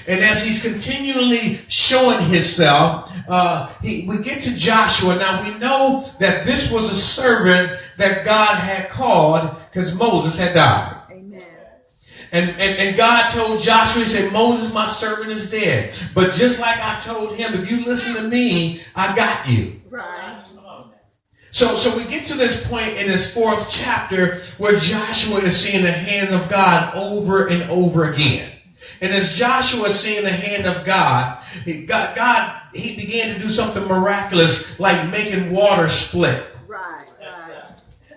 And as he's continually showing himself, we get to Joshua. Now we know that this was a servant that God had called because Moses had died. Amen. And God told Joshua, he said, Moses, my servant, is dead. But just like I told him, if you listen to me, I got you. Right. So we get to this point in this 4th chapter where Joshua is seeing the hand of God over and over again. And as Joshua is seeing the hand of God, he began to do something miraculous, like making water split. Right.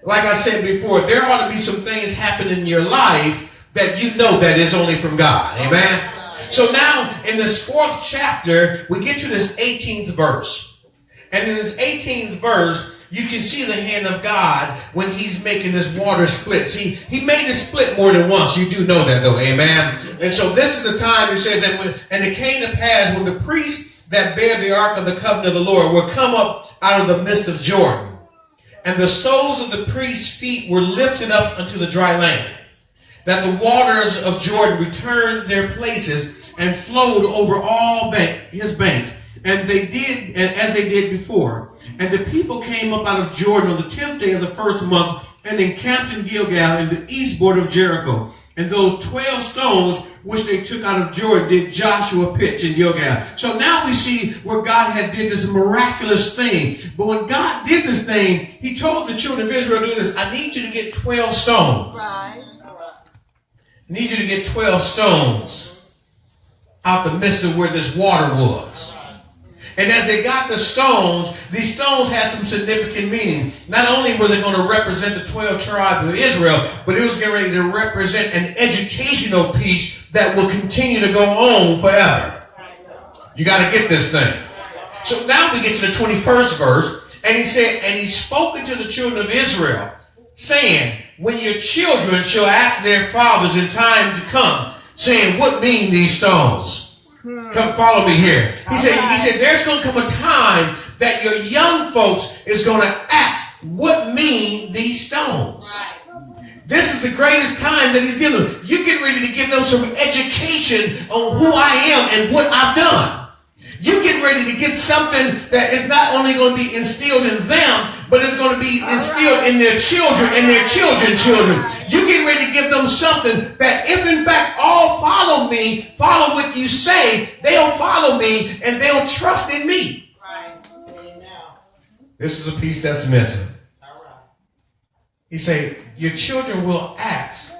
Like I said before, there ought to be some things happening in your life that you know that is only from God. Amen? So now in this 4th chapter, we get to this 18th verse. And in this 18th verse, you can see the hand of God when he's making this water split. See, he made it split more than once. You do know that though, amen? And so this is the time it says, and it came to pass when the priests that bear the ark of the covenant of the Lord were come up out of the midst of Jordan, and the soles of the priest's feet were lifted up unto the dry land, that the waters of Jordan returned their places and flowed over all his banks. And they did as they did before. And the people came up out of Jordan on the 10th day of the 1st month and encamped in Gilgal in the east border of Jericho. And those 12 stones which they took out of Jordan did Joshua pitch in Gilgal. So now we see where God has did this miraculous thing. But when God did this thing, he told the children of Israel to do this. I need you to get 12 stones. Right. I need you to get 12 stones out the midst of where this water was. And as they got the stones, these stones had some significant meaning. Not only was it going to represent the 12 tribes of Israel, but it was getting ready to represent an educational piece that will continue to go on forever. You got to get this thing. So now we get to the 21st verse, and he said, and he spoke unto the children of Israel, saying, when your children shall ask their fathers in time to come, saying, what mean these stones? Come follow me here. He said, there's going to come a time that your young folks is going to ask, what mean these stones? This is the greatest time that he's given them. You're getting ready to give them some education on who I am and what I've done. You're getting ready to get something that is not only going to be instilled in them, but it's going to be instilled in their children and their children's children. You're getting ready to give them something that if in fact all follow me, follow what you say, they'll follow me and they'll trust in me. Right. This is a piece that's missing. He said, your children will ask,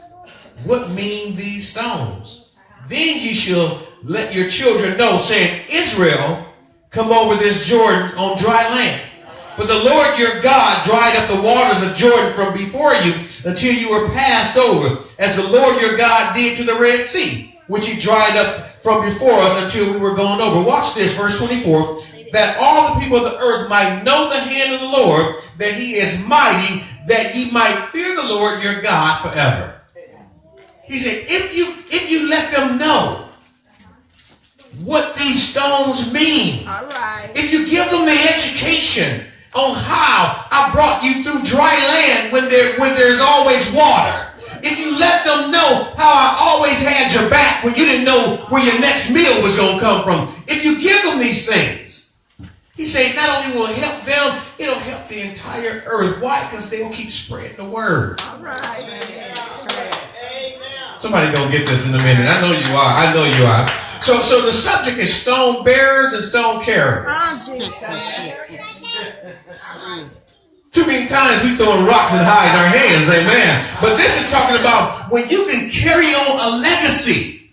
what mean these stones? Then you shall let your children know, saying, Israel, come over this Jordan on dry land. For the Lord your God dried up the waters of Jordan from before you until you were passed over, as the Lord your God did to the Red Sea, which he dried up from before us until we were gone over. Watch this, verse 24. That all the people of the earth might know the hand of the Lord, that he is mighty, that ye might fear the Lord your God forever. He said, if you let them know what these stones mean, all right, if you give them the education on how I brought you through dry land when there's always water, if you let them know how I always had your back when you didn't know where your next meal was going to come from, if you give them these things, he said, not only will it help them, it'll help the entire earth. Why? Because they'll keep spreading the word. All right. That's right. Somebody gonna get this in a minute. I know you are. I know you are. So the subject is stone bearers and stone carriers. Too many times we throwing rocks and hide our hands, amen. But this is talking about when you can carry on a legacy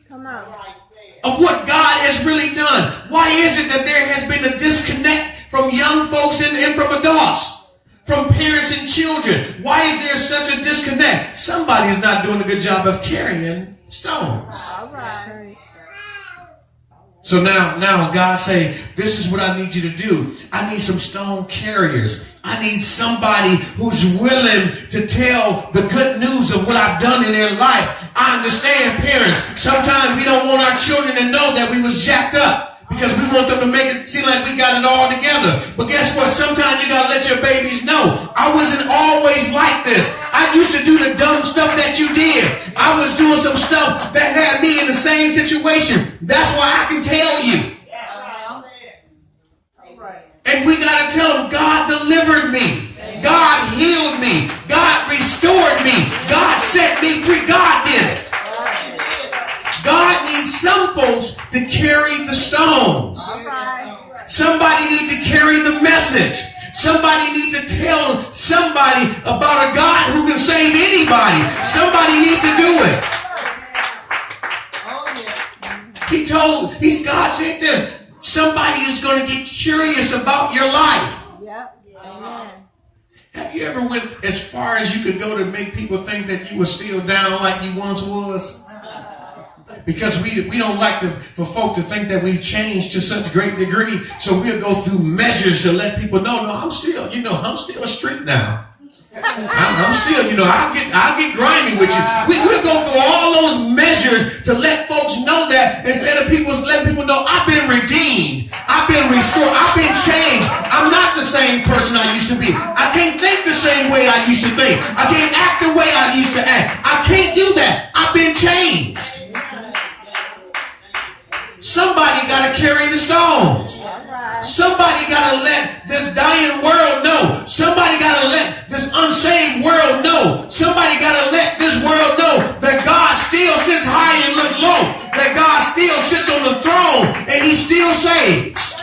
of what God has really done. Why is it that there has been a disconnect from young folks and from adults, from parents and children? Why is there such a disconnect? Somebody is not doing a good job of carrying stones. All right. So now God say, this is what I need you to do. I need some stone carriers. I need somebody who's willing to tell the good news of what I've done in their life. I understand, parents, sometimes we don't want our children to know that we was jacked up, because we want them to make it seem like we got it all together. But guess what? Sometimes you got to let your babies know. I wasn't always like this. I used to do the dumb stuff that you did. I was doing some stuff that had me in the same situation. That's why I can tell you. And we got to tell them, God delivered me. God healed me. God restored me. God set me free. God did it. God needs some folks to carry the stones. Somebody needs to carry the message. Somebody needs to tell somebody about a God who can save anybody. Somebody needs to do it. God said this. Somebody is going to get curious about your life. Yep. Amen. Have you ever went as far as you could go to make people think that you were still down like you once was? Because we don't like for folk to think that we've changed to such great degree. So we'll go through measures to let people know, no, I'm still street now. I'm still, I'll get grimy with you. We'll go through all those measures to let folks know that instead of letting people know I've been redeemed, I've been restored, I've been changed. I'm not the same person I used to be. I can't think the same way I used to think. I can't act the way I used to act. I can't do that. I've been changed. Somebody got to carry the stones. Somebody got to let this dying world know. Somebody got to let this unsaved world know. Somebody got to let this world know that God still sits high and look low. That God still sits on the throne and he still saves.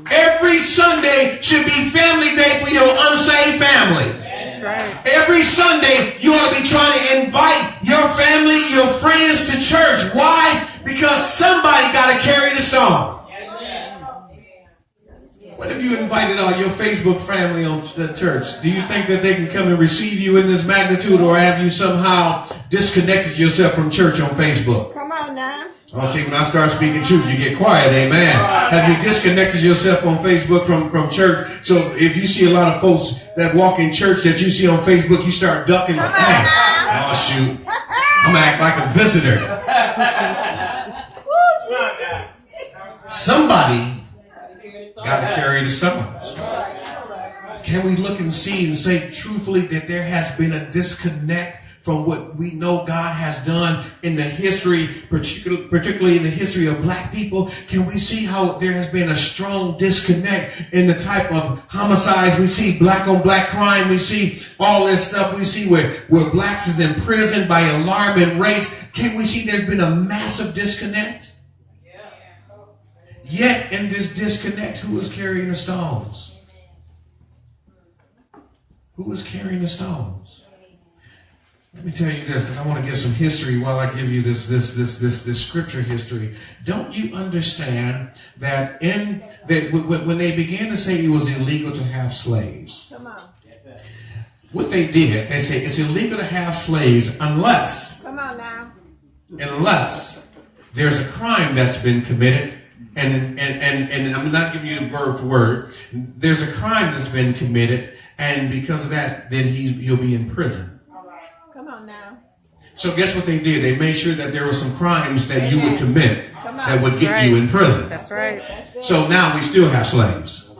Every Sunday should be family day for your unsaved family. That's right. Every Sunday you ought to be trying to invite your family, your friends to church. Why? Because somebody got to carry the stone. What if you invited all your Facebook family on the church? Do you think that they can come and receive you in this magnitude, or have you somehow disconnected yourself from church on Facebook? Come on now. Oh, see, when I start speaking truth, you get quiet, amen. Have you disconnected yourself on Facebook from church? So if you see a lot of folks that walk in church that you see on Facebook, you start ducking. Like, oh, shoot. I'm going to act like a visitor. Somebody got to carry the stones. Can we look and see and say truthfully that there has been a disconnect from what we know God has done in the history, particularly in the history of black people? Can we see how there has been a strong disconnect in the type of homicides? We see black on black crime. We see all this stuff. We see where blacks is imprisoned by alarming rates. Can we see there's been a massive disconnect? Yet in this disconnect, who is carrying the stones? Who is carrying the stones? Let me tell you this, because I want to get some history while I give you this scripture history. Don't you understand that when they began to say it was illegal to have slaves, Come on. what they did, they say it's illegal to have slaves unless there's a crime that's been committed, and I'm not giving you word for word. There's a crime that's been committed, and because of that, then he'll be in prison. So guess what they did? They made sure that there were some crimes that you would commit that would get you in prison. That's right. So now we still have slaves.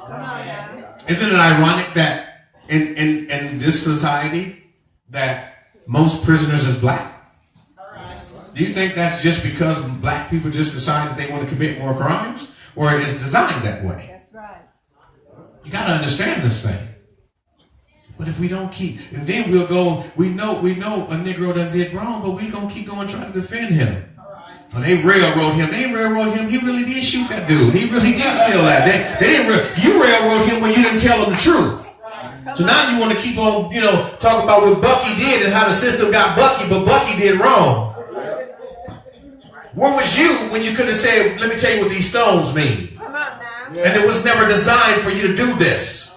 Isn't it ironic that in this society that most prisoners is black? Do you think that's just because black people just decide that they want to commit more crimes? Or it's designed that way? That's right. You got to understand this thing. But if we don't keep, and then we'll go, we know a Negro done did wrong, but we're going to keep going trying to defend him. Oh, they railroad him. They railroad him. He really did shoot that dude. He really did steal that. You railroad him when you didn't tell him the truth. So now you want to keep on, talking about what Bucky did and how the system got Bucky, but Bucky did wrong. Where was you when you could have said, let me tell you what these stones mean? Come on now. And it was never designed for you to do this.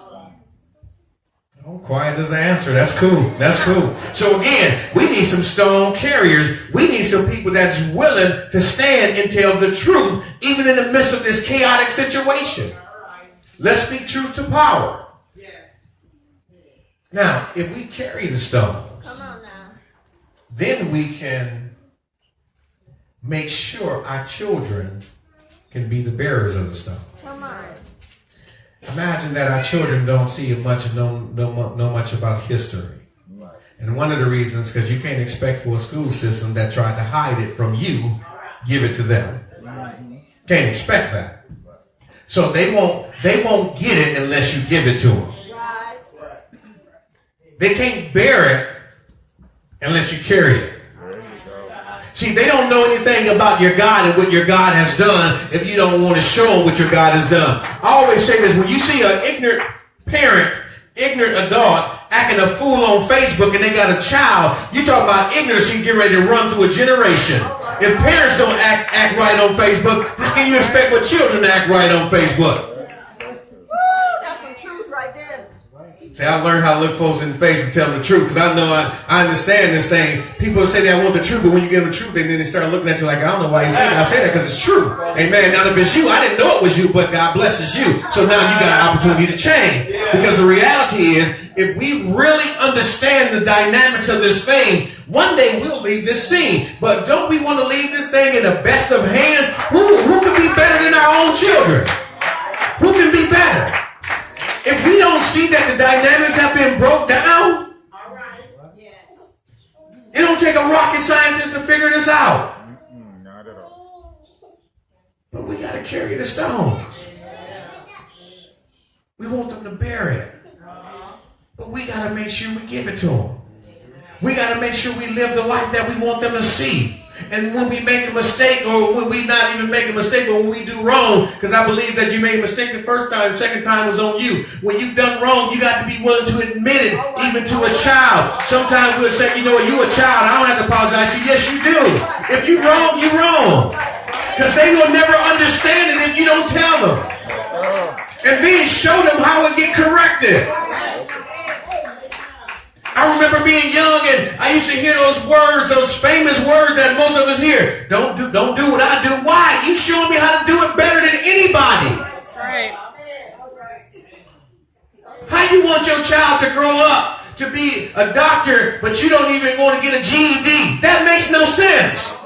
Quiet as an answer. That's cool. That's cool. So again, we need some stone carriers. We need some people that's willing to stand and tell the truth, even in the midst of this chaotic situation. Let's speak truth to power. Now, if we carry the stones, then we can make sure our children can be the bearers of the stone. Come on. Imagine that our children don't see much, know much about history. And one of the reasons, because you can't expect for a school system that tried to hide it from you, give it to them. Can't expect that. So they won't get it unless you give it to them. They can't bear it unless you carry it. See, they don't know anything about your God and what your God has done if you don't want to show them what your God has done. I always say this, when you see an ignorant parent, ignorant adult, acting a fool on Facebook and they got a child, you talk about ignorance, you get ready to run through a generation. If parents don't act right on Facebook, how can you expect for children to act right on Facebook? Woo, that's some truth right there. See, I learned how to look folks in the face and tell them the truth, because I know I understand this thing. People say they want the truth, but when you give them the truth, then they start looking at you like, I don't know why you say that. I say that because it's true. Amen. Now, if it's you, I didn't know it was you, but God blesses you. So now you got an opportunity to change. Because the reality is, if we really understand the dynamics of this thing, one day we'll leave this scene. But don't we want to leave this thing in the best of hands? Who can be better than our own children? Who can be better? If we don't see that the dynamics have been broke down, it don't take a rocket scientist to figure this out. Not at all. But we got to carry the stones. We want them to bear it. But we got to make sure we give it to them. We got to make sure we live the life that we want them to see. And when we make a mistake, or when we not even make a mistake, but when we do wrong, because I believe that you made a mistake the first time, the second time was on you. When you've done wrong, you got to be willing to admit it, even to a child. Sometimes we'll say, you know what, you a child, I don't have to apologize to you. Yes, you do. If you're wrong, you're wrong. Because they will never understand it if you don't tell them. And then show them how it get corrected. I remember being young and I used to hear those words, those famous words that most of us hear. Don't do what I do. Why? You showing me how to do it better than anybody. That's right. How you want your child to grow up to be a doctor, but you don't even want to get a GED? That makes no sense.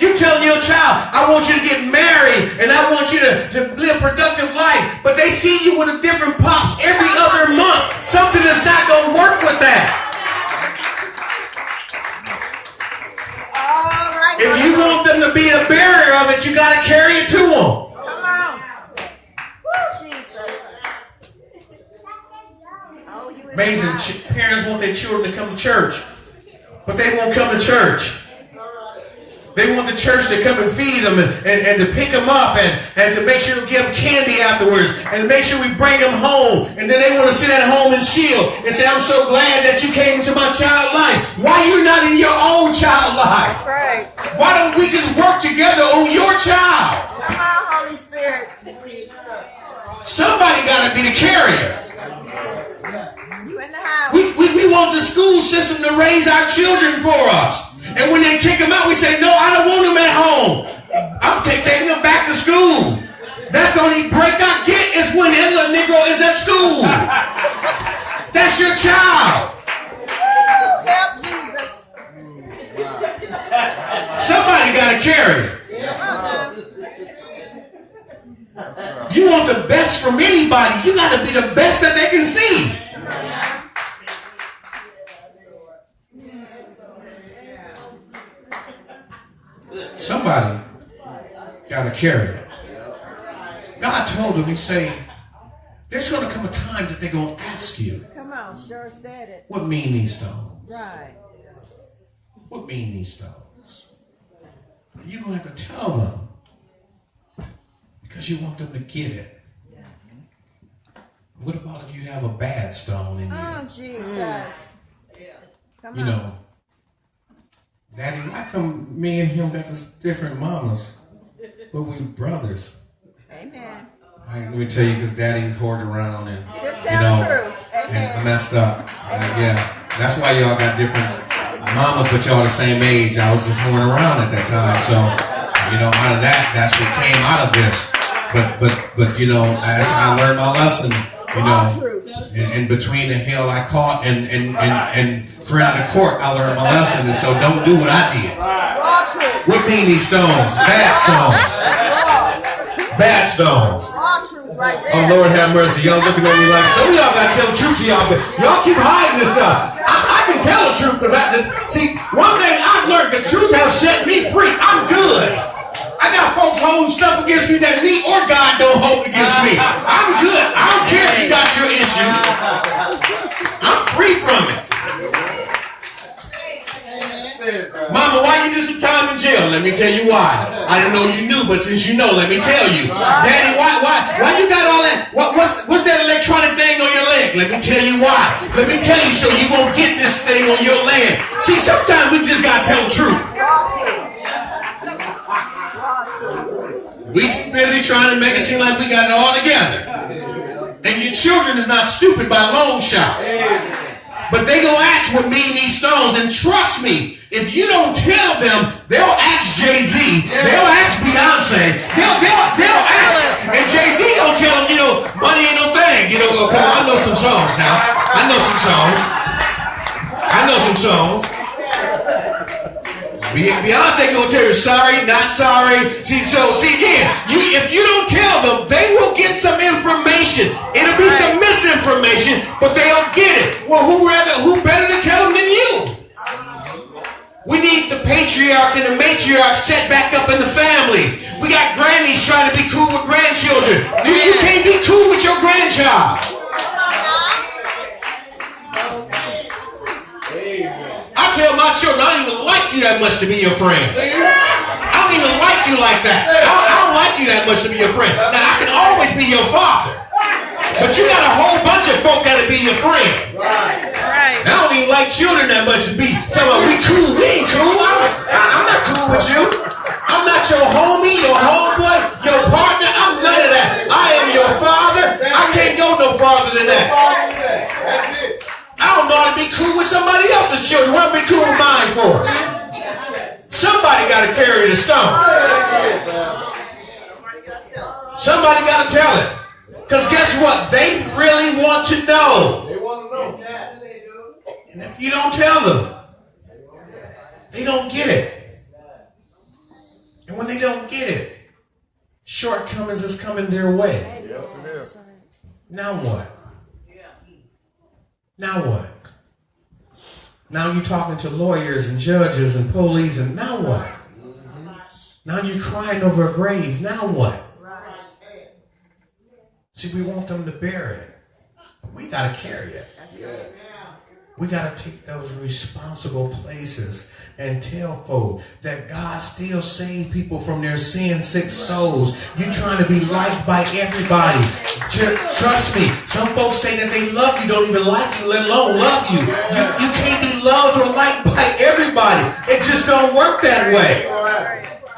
You telling your child, I want you to get married and I want you to live a productive life, but they see you with a different pops every other month. Something that's not going to work with that. All right. If you want them to be a bearer of it, you got to carry it to them. Come on. Woo, Jesus. Oh, you Amazing. Parents want their children to come to church, but they won't come to church. They want the church to come and feed them and to pick them up and to make sure to give them candy afterwards and to make sure we bring them home. And then they want to sit at home and chill and say, I'm so glad that you came into my child life. Why are you not in your own child life? That's right. Why don't we just work together on your child? Come on, Holy Spirit. Somebody got to be the carrier. You in the house. We want the school system to raise our children for us. And when they kick them out, we say, no, I don't want them at home. I'm taking them back to school. That's the only break I get is when that little Negro is at school. That's your child. Woo, help Jesus. Somebody got to carry it. You want the best from anybody. You got to be the best that they can see. Somebody got to carry it. God told him, he said, there's going to come a time that they're going to ask you. Come on, sure said it. What mean these stones? Right. What mean these stones? You're going to have to tell them because you want them to get it. What about if you have a bad stone in you? Oh, Jesus. Come You on. know, Daddy, why come me and him got this different mamas, but we brothers? Amen. Let me tell you, because Daddy hoarded around and, Just tell the truth. and I Amen. messed up. Yeah, that's why y'all got different mamas, but y'all the same age. I was just hoarding around at that time, so out of that's what came out of this. But as I learned my lesson, in between the hill I caught and front of the court, I learned my lesson, and so don't do what I did. All truth. What mean these stones? Bad stones. Bad stones. Raw truth right there. Oh, Lord have mercy. Y'all looking at me like, some of y'all got to tell the truth to y'all, but y'all keep hiding this stuff. I can tell the truth because see, one thing I've learned, the truth has set me free. I'm good. I got folks holding stuff against me that me or God don't hold against me. I'm good. I don't care if you got your issue. I'm free from it. Mama, why you do some time in jail? Let me tell you why. I didn't know you knew, but since you know, let me tell you. Daddy, why you got all that? What's that electronic thing on your leg? Let me tell you why. Let me tell you so you won't get this thing on your leg. See, sometimes we just gotta tell the truth. We too busy trying to make it seem like we got it all together. And your children is not stupid by a long shot. But they gonna ask what mean these stones, and trust me, if you don't tell them, they'll ask Jay-Z, they'll ask Beyonce, they'll ask, and Jay-Z gonna tell them, money ain't no thing. Come on, I know some songs now. I know some songs. Beyonce gonna tell you sorry, not sorry. See again, if you don't tell them, they will get some information. It'll be some misinformation, but they'll get it. Well, who better to tell them than you? We need the patriarchs and the matriarchs set back up in the family. We got grannies trying to be cool with grandchildren. You can't be cool with your grandchild. I tell my children, I don't even like you that much to be your friend. I don't even like you like that. I don't like you that much to be your friend. Now, I can always be your father. But you got a whole bunch of folk that'll be your friend. I don't even like children that much to be. Tell me, we cool. We ain't cool. I'm not cool with you. I'm not your homie, your homeboy, your partner. I'm none of that. I am your father. I can't go no farther than that. I don't know how to be cool with somebody else's children. What be cool with mine for? Somebody got to carry the stone. Somebody got to tell it. Because guess what? They really want to know. They want to know. And if you don't tell them, they don't get it. And when they don't get it, shortcomings is coming their way. Yes, it is. Now what? Now what? Now you're talking to lawyers and judges and police, and now what? Now you're crying over a grave. Now what? See, we want them to bury it, but we got to carry it. We got to take those responsible places and tell folk that God still saved people from their sin-sick souls. You trying to be liked by everybody. Trust me, some folks say that they love you, don't even like you, let alone love you. You can't be loved or liked by everybody. It just don't work that way.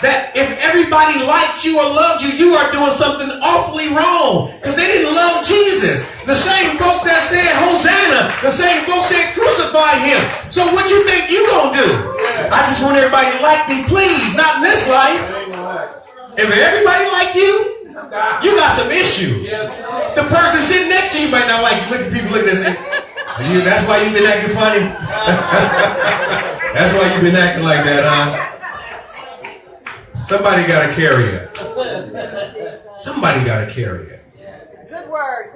That if everybody liked you or loved you, you are doing something awfully wrong because they didn't love Jesus. The same folks that said Hosanna, the same folks that crucified him. So what you think you gonna do? I just want everybody to like me, please. Not in this life. If everybody like you, you got some issues. The person sitting next to you might not like you. Look at people looking at this. That's why you've been acting funny. That's why you've been acting like that, huh? Somebody got to carry it. Somebody got to carry it. Good word,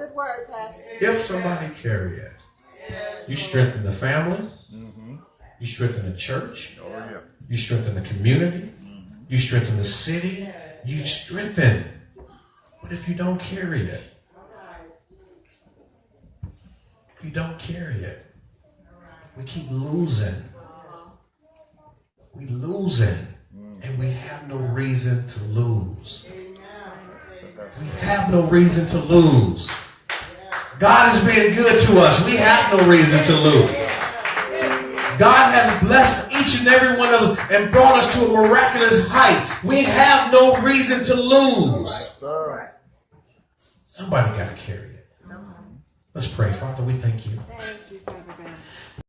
Pastor. If somebody carry it, you strengthen the family. You strengthen the church. You strengthen the community. You strengthen the city. You strengthen. But if you don't carry it, if you don't carry it, we keep losing. We losing. And we have no reason to lose. We have no reason to lose. God has been good to us. We have no reason to lose. God has blessed each and every one of us and brought us to a miraculous height. We have no reason to lose. Somebody got to carry it. Let's pray. Father, we thank you.